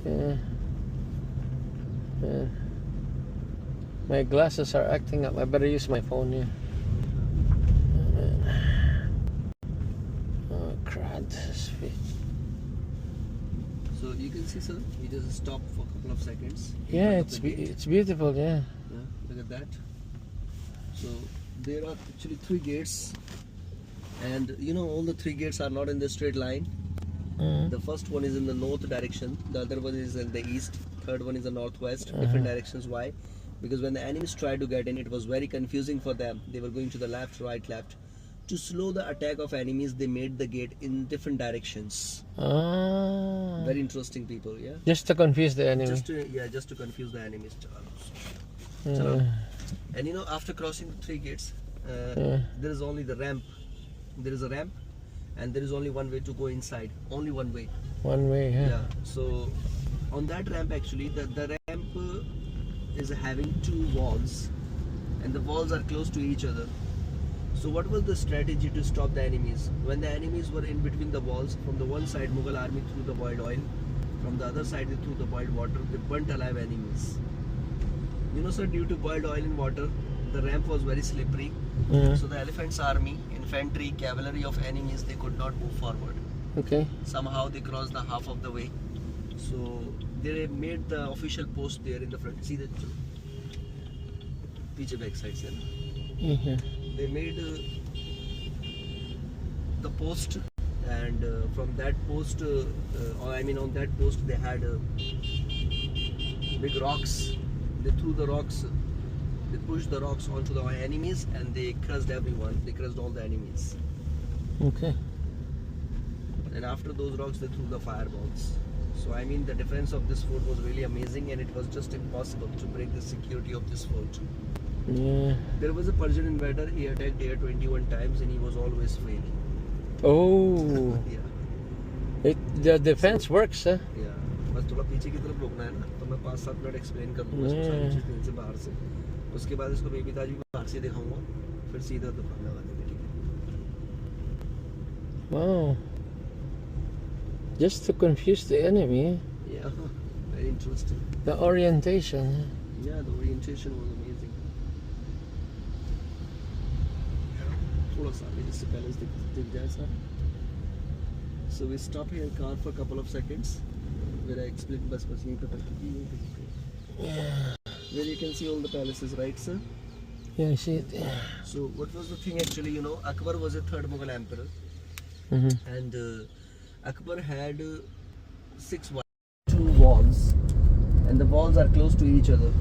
Yeah. Yeah. My glasses are acting up. I better use my phone here. Oh, crud. So you can see, sir, we just stop for a couple of seconds. Yeah, it's beautiful, yeah. Yeah, look at that. So there are actually 3 gates, and you know all the 3 gates are not in the straight line. The first one is in the north direction, the other one is in the east, third one is the northwest, different directions. Why? Because when the enemies tried to get in, it was very confusing for them. They were going to the left, right, left. To slow the attack of enemies, they made the gate in different directions. Ah. Very interesting people, yeah. Just to confuse the enemy. Just to confuse the enemies. Chalo. And you know, after crossing the 3 gates, there is only the ramp. There is a ramp, and there is only one way to go inside. Only one way. One way, yeah. So on that ramp, actually, the ramp is having 2 walls, and the walls are close to each other. So what was the strategy to stop the enemies? When the enemies were in between the walls, from the one side Mughal army threw the boiled oil, from the other side they threw the boiled water. They burnt alive enemies. You know, sir, due to boiled oil and water, the ramp was very slippery. So the elephants army, infantry, cavalry of enemies, they could not move forward. Okay. Somehow they crossed the half of the way. So they made the official post there in the front. See that? Piche back side, sir. They made the post, and from that post, on that post they had big rocks. They threw the rocks, they pushed the rocks onto the enemies, and they crushed everyone. They crushed all the enemies. Okay. And after those rocks, they threw the fireballs. So I mean, the defense of this fort was really amazing, and it was just impossible to break the security of this fort. Yeah. There was a Persian invader. He attacked here 21 times, and he was always failing. Oh. Yeah. The defense works, huh? Yeah. बस थोड़ा पीछे की तरफ रोकना है ना, तो मैं 5-7 मिनट एक्सप्लेन कर दूंगा इसको सारी चीजें से बाहर से. उसके बाद इसको बेबी ताज भी बाहर से दिखाऊंगा, फिर सीधा दुकान लगा देंगे, ठीक है? Wow. Just to confuse the enemy. Yeah. Very interesting. The orientation. Yeah, the orientation was amazing. थोड़ा सा आगे जिससे पैलेस दिख जाए sir. So we stop here car for a couple of seconds where I explain बस यहीं पे Yeah. where you can see all the palaces, right, sir? Yeah, I see it. Yeah. So what was the thing actually? You know, Akbar was a 3rd Mughal emperor, and Akbar had 6 walls, 2 walls, and the walls are close to each other.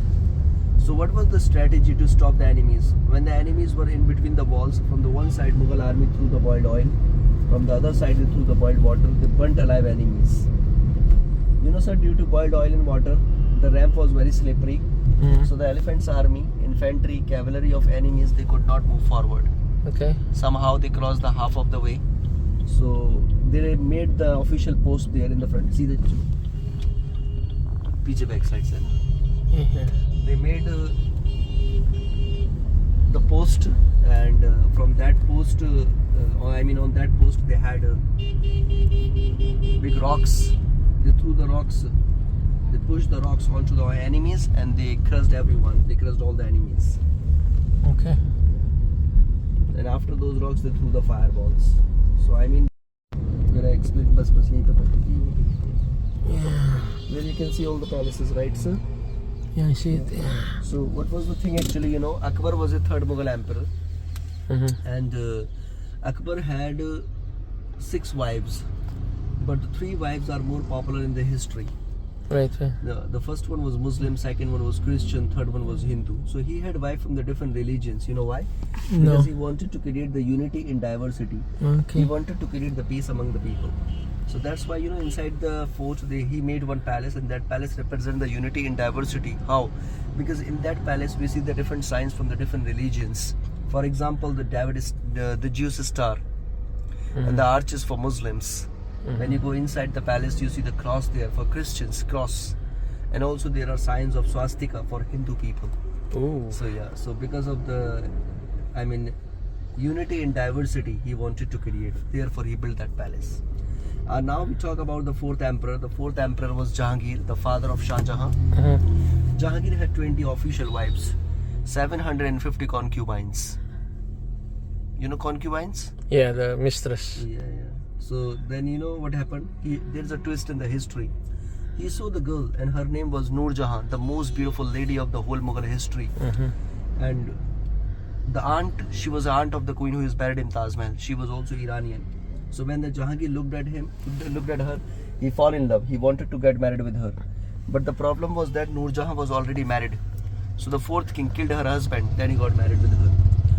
So what was the strategy to stop the enemies? When the enemies were in between the walls, from the one side Mughal army threw the boiled oil, from the other side they threw the boiled water. They burnt alive enemies. You know, sir, due to boiled oil and water, the ramp was very slippery. So the elephants army, infantry, cavalry of enemies, they could not move forward. Okay. Somehow they crossed the half of the way. So they made the official post there in the front. See the piche back side, sir. They made the post, and from that post, on that post they had big rocks. They threw the rocks, they pushed the rocks onto the enemies, and they crushed everyone. They crushed all the enemies. Okay. And after those rocks, they threw the fireballs. So I mean, where I explain, bas yahin pe where you can see all the palaces, right, sir? Yeah, I see it. Yeah. So what was the thing actually? You know, Akbar was a 3rd Mughal emperor, and Akbar had 6 wives, but the 3 wives are more popular in the history. Right. The first one was Muslim, second one was Christian, third one was Hindu. So he had wives from the different religions. You know why? No. Because he wanted to create the unity in diversity. Okay. He wanted to create the peace among the people. So that's why, you know, inside the fort he made one palace, and that palace represents the unity in diversity. How? Because in that palace we see the different signs from the different religions. For example, the David is the Jews star, and the arch is for Muslims. When you go inside the palace, you see the cross there for Christians, cross, and also there are signs of swastika for Hindu people. Oh. So yeah, so because of the, unity in diversity, he wanted to create. Therefore, he built that palace. Now we talk about the fourth emperor. The fourth emperor was Jahangir, the father of Shah Jahan. Jahangir had 20 official wives, 750 concubines. You know concubines? Yeah, the mistress. Yeah. So then you know what happened? There's a twist in the history. He saw the girl and her name was Noor Jahan, the most beautiful lady of the whole Mughal history. And the aunt, she was the aunt of the queen who is buried in Taj Mahal. She was also Iranian. So when the Jahangir looked at her, he fell in love. He wanted to get married with her. But the problem was that Noor Jahan was already married. So the fourth king killed her husband, then he got married with her.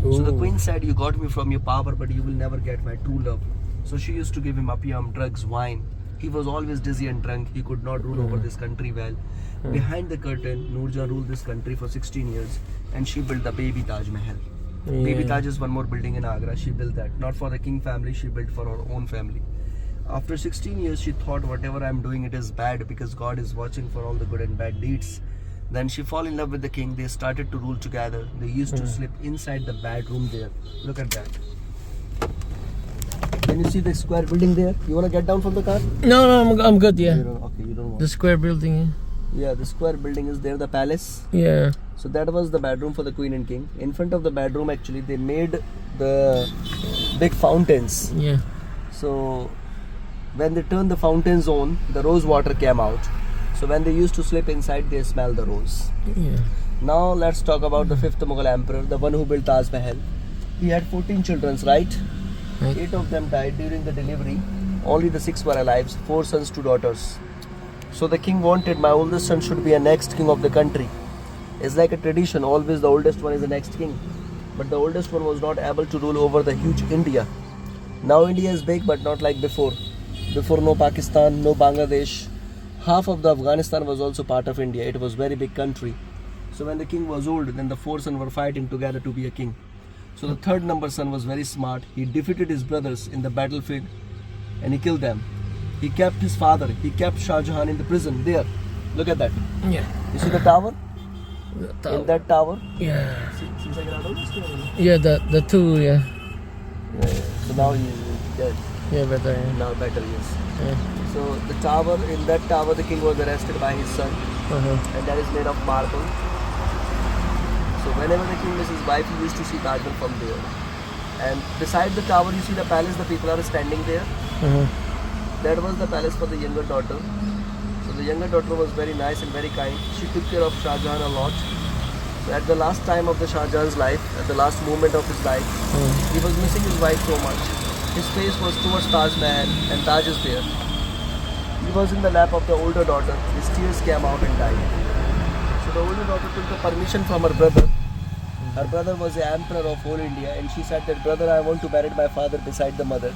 So the queen said, you got me from your power, but you will never get my true love. So she used to give him opium, drugs, wine. He was always dizzy and drunk. He could not rule over this country well. Behind the curtain, Noor Jahan ruled this country for 16 years and she built the baby Taj Mahal. Baby Taj is one more building in Agra. She built that. Not for the king family, she built for her own family. After 16 years, she thought whatever I'm doing, it is bad because God is watching for all the good and bad deeds. Then she fell in love with the king. They started to rule together. They used to sleep inside the bedroom there. Look at that. Can you see the square building there? You want to get down from the car? No, I'm good. Yeah. You don't want. The square building. Yeah, the square building is there, the palace. Yeah. So that was the bedroom for the queen and king. In front of the bedroom, actually, they made the big fountains. Yeah. So when they turned the fountains on, the rose water came out. So when they used to sleep inside, they smell the rose. Yeah. Now let's talk about the fifth Mughal emperor, the one who built Taj Mahal. He had 14 children, right? 8 of them died during the delivery. Only the 6 were alive, 4 sons, 2 daughters. So the king wanted, my oldest son should be a next king of the country. It's like a tradition, always the oldest one is the next king. But the oldest one was not able to rule over the huge India. Now India is big, but not like before. Before, no Pakistan, no Bangladesh. Half of the Afghanistan was also part of India. It was very big country. So when the king was old, then the 4 sons were fighting together to be a king. So the third number son was very smart. He defeated his brothers in the battlefield and he killed them. He kept his father. He kept Shah Jahan in the prison there. Look at that. Yeah. You see the tower? The In that tower? Yeah. Yeah, the two, yeah. So now he is dead. Yeah, better. Yeah. Now better, yes. Yeah. So the tower, in that tower, the king was arrested by his son, and that is made of marble. So whenever the king misses his wife, he used to see Taj Mahal from there. And beside the tower, you see the palace. The people are standing there. That was the palace for the younger daughter. So the younger daughter was very nice and very kind. She took care of Shah Jahan a lot. So at the last time of the Shah Jahan's life, at the last moment of his life, he was missing his wife so much. His face was towards Taj Mahal and Taj is there. He was in the lap of the older daughter. His tears came out and died. So the older daughter took the permission from her brother. Her brother was the emperor of whole India and she said that, brother, I want to bury my father beside the mother.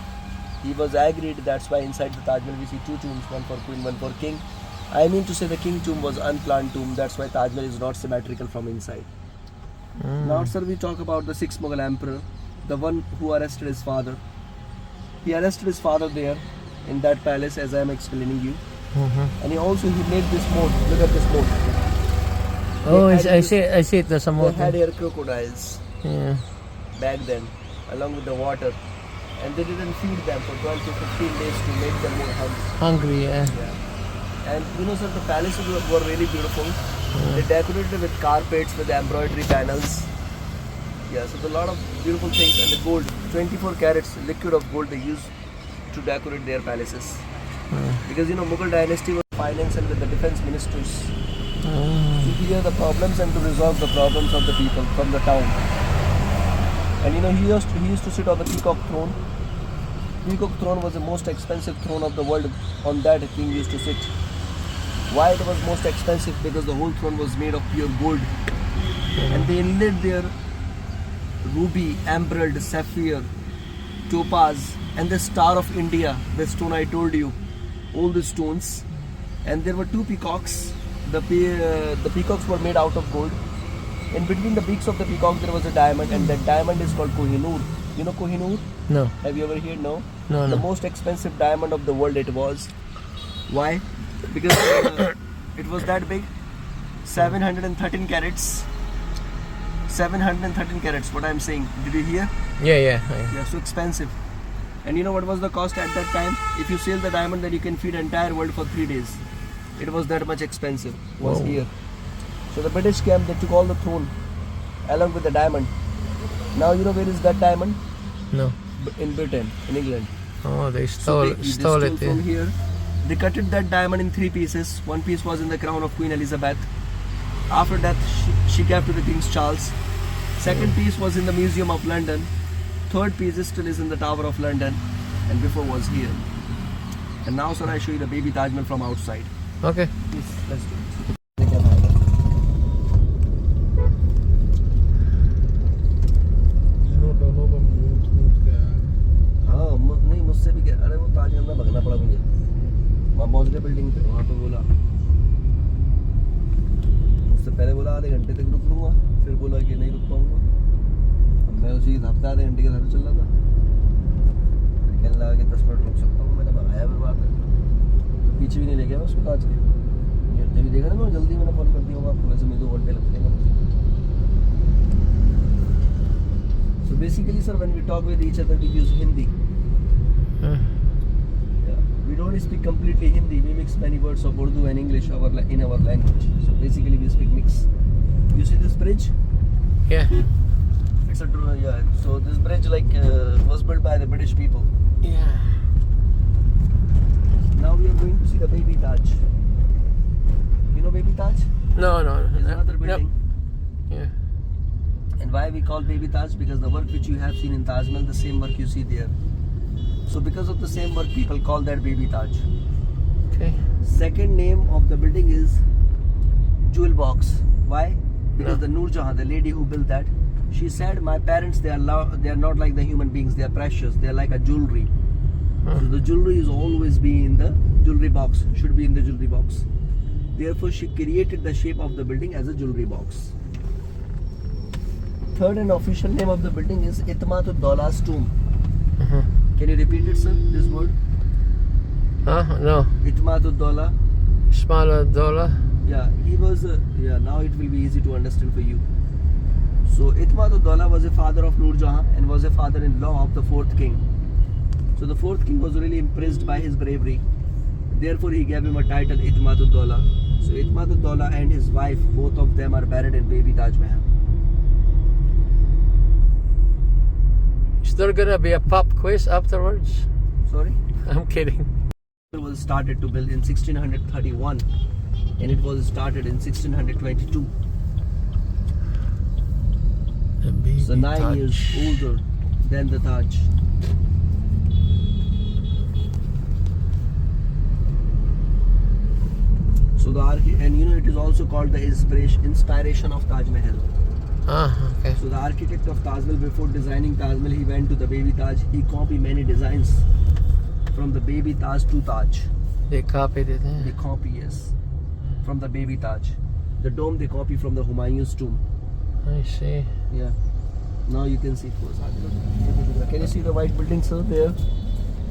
He was agreed. That's why inside the Taj Mahal we see 2 tombs, one for queen, one for king. I mean to say the king tomb was unplanned tomb. That's why Taj Mahal is not symmetrical from inside. Now sir, we talk about the 6th Mughal emperor, the one who arrested his father. He arrested his father there in that palace as I am explaining you. And he made this moat. Look at this moat. Oh, I see it. There's some more. They had here crocodiles back then, along with the water. And they didn't feed them for 12 to 15 days to make them more hungry. Hungry, yeah. And you know sir, the palaces were really beautiful. They decorated with carpets, with embroidery panels. Yeah, so a lot of beautiful things. And the gold, 24 carats liquid of gold they used to decorate their palaces. Because you know, Mughal dynasty was finance and with the defense ministers to clear the problems and to resolve the problems of the people from the town. And you know, he used to sit on the peacock throne. Peacock throne was the most expensive throne of the world. On that, the king used to sit. Why it was most expensive? Because the whole throne was made of pure gold. And they inlaid there ruby, emerald, sapphire, topaz, and the star of India, the stone I told you, all the stones. And there were 2 peacocks. The peacocks were made out of gold. In between the beaks of the peacock there was a diamond, and that diamond is called Kohinoor. You know Kohinoor? No. Have you ever heard? No? No. The most expensive diamond of the world it was. Why? Because it was that big. 713 carats. 713 carats, what I'm saying. Did you hear? Yeah. Yeah, so expensive. And you know what was the cost at that time? If you sell the diamond, then you can feed the entire world for 3 days. It was that much expensive. Was Whoa. here. So the British came, they took all the throne along with the diamond. Now you know where is that diamond? No. In Britain, in England. Oh, they So stole they it. from here. They cut that diamond in 3 pieces. One piece was in the crown of Queen Elizabeth. After that, she gave to the King Charles. Second piece was in the Museum of London. Third piece still is in the Tower of London. And before was here. And now, sir, I show you the baby Taj Mahal from outside. Okay. Yes, let's do it. हाँ नहीं मुझसे भी अरे वो ताज महल में भगना पड़ा मुझे वहाँ पहुँच गए बिल्डिंग पे वहाँ पे बोला उससे पहले बोला आधे घंटे तक रुक लूँगा फिर बोला कि नहीं रुक पाऊँगा अब मैं उसी हिसाब से आधे घंटे के हिसाब से चल रहा था फिर कहने लगा कि 10 मिनट रुक सकता हूँ मैंने भगाया फिर बात है पीछे भी नहीं ले गया मैं उसको ताज के जब भी देखा ना मैं जल्दी मैंने फ़ोन कर दिया होगा आपको वैसे में 2 घंटे लगते हैं So basically, sir, when we talk with each other, we use Hindi. Uh, Yeah. We don't speak completely Hindi. We mix many words of Urdu and English in our language. So basically, we speak mix. You see this bridge? yeah. It's yeah. So this bridge was built by the British people. Yeah. Now we are going to see the baby Taj. You know baby Taj? No. It's another building. Yeah. And why we call baby Taj? Because the work which you have seen in Taj Mahal, the same work you see there. So because of the same work, people call that baby Taj. Okay. Second name of the building is Jewel Box. Why? Because No. the Noor Jahan, the lady who built that, she said, my parents, they are not like the human beings. They are precious. They are like a jewelry. So the jewelry is always be in the jewelry box. Should be in the jewelry box. Therefore, she created the shape of the building as a jewelry box. Third and official name of the building is Itmatul Daula's tomb. Uh-huh. Can you repeat it, sir? This word? No. Itmatul Daula. Smaller dollar. Yeah, he was. Now it will be easy to understand for you. So Itmatul Daula was a father of Noor Jahan and was a father-in-law of the 4th king. So the 4th king was really impressed by his bravery. Therefore, he gave him a title Itmatul Daula. So Itmatul Daula and his wife, both of them are buried in baby Taj Mahal. Is there gonna be a pop quiz afterwards? Sorry. I'm kidding. It was started to build in 1631 and it was started in 1622. The baby So 9 Taj. years older than the Taj. So it is also called the inspiration of Taj Mahal. Okay. So the architect of Taj Mahal, before designing Taj Mahal, he went to the baby Taj. He copied many designs from the baby Taj to Taj. They copied it. They copy, yes, from the baby Taj. The dome they copy from the Humayun's tomb. I see. Yeah. Now you can see. Can you see the white building, sir, there?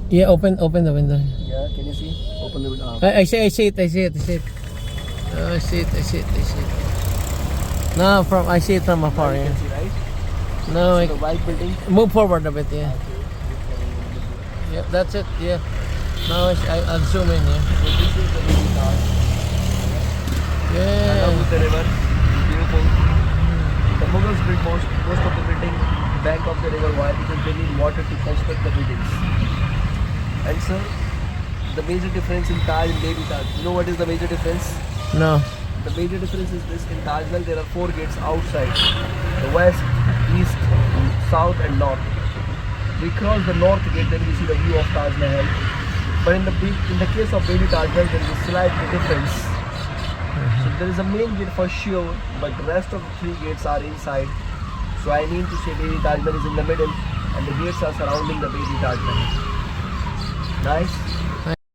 Yeah, open the window. Yeah, can you see? Open the window. I see it. I see it. No, I see it from afar. You Yeah. can see, right? No, See the white building? move forward a bit. Yeah. Yep, that's it. Yeah. Now I'll zoom in. Yeah. So this is the baby Taj. Along Yeah. with the river. Beautiful. The Mughals built most of the building bank of the river. Why? Because they need water to construct the buildings. And sir, the major difference in Taj and baby Taj. You know what is the major difference? No. The major difference is this: in Taj Mahal there are 4 gates outside: the west, east, south, and north. We cross the north gate, then we see the view of Taj Mahal. But in the case of baby Taj Mahal, there is a slight difference. So there is a main gate for sure, but the rest of the 3 gates are inside. So I mean to say baby Taj Mahal is in the middle, and the gates are surrounding the baby Taj Mahal. Nice.